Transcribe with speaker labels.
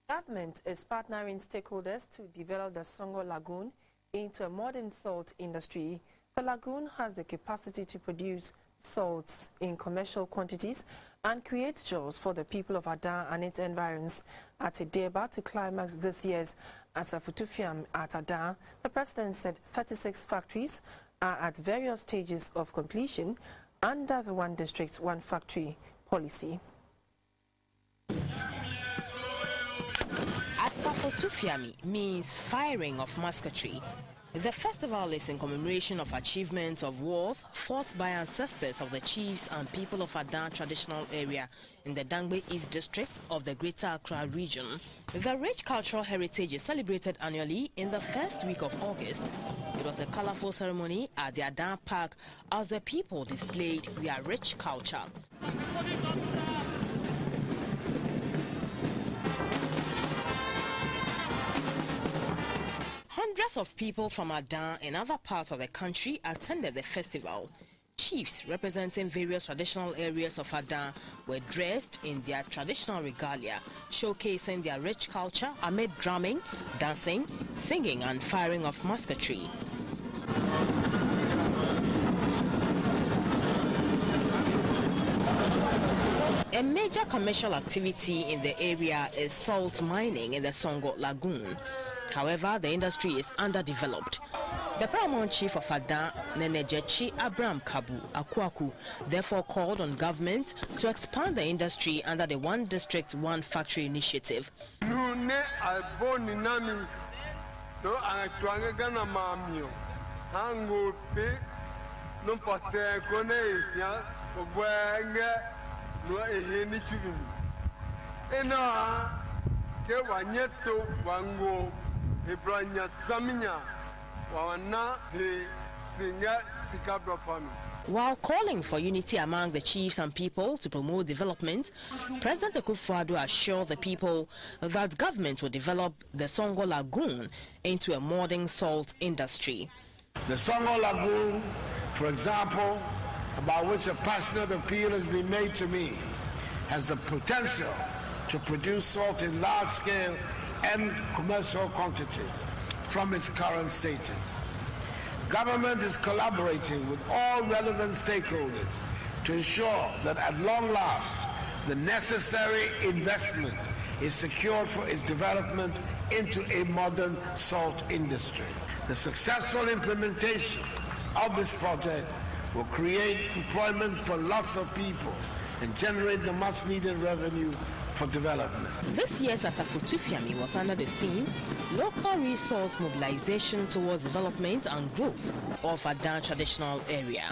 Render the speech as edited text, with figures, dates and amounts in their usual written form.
Speaker 1: Government is partnering stakeholders to develop the Songo Lagoon into a modern salt industry. The lagoon has the capacity to produce salts in commercial quantities and create jobs for the people of Adan and its environs. At a durbar to climax this year's Asafotufiami at Adan, the president said 36 factories are at various stages of completion under the One District, One Factory policy.
Speaker 2: Asafotufiami means firing of musketry. The festival is in commemoration of achievements of wars fought by ancestors of the chiefs and people of Adan traditional area in the Dangbe East District of the Greater Accra region. The rich cultural heritage is celebrated annually in the first week of August. It was a colorful ceremony at the Adan Park as the people displayed their rich culture. Hundreds of people from Adan and other parts of the country attended the festival. Chiefs representing various traditional areas of Adan were dressed in their traditional regalia, showcasing their rich culture amid drumming, dancing, singing and firing of musketry. A major commercial activity in the area is salt mining in the Songo Lagoon. However, the industry is underdeveloped. The paramount chief of Adan, Nenejechi Abraham Kabu Akwaku, therefore called on government to expand the industry under the One District, One Factory initiative. While calling for unity among the chiefs and people to promote development, President Akufo-Addo assured the people that government will develop the Songo Lagoon into a modern salt industry.
Speaker 3: The Songo Lagoon, for example, about which a passionate appeal has been made to me, has the potential to produce salt in large scale and commercial quantities from its current status. Government is collaborating with all relevant stakeholders to ensure that at long last the necessary investment is secured for its development into a modern salt industry. The successful implementation of this project will create employment for lots of people and generate the much needed revenue for development.
Speaker 2: This year's Asafotufiami was under the theme Local Resource Mobilization Towards Development and Growth of Adan Traditional Area.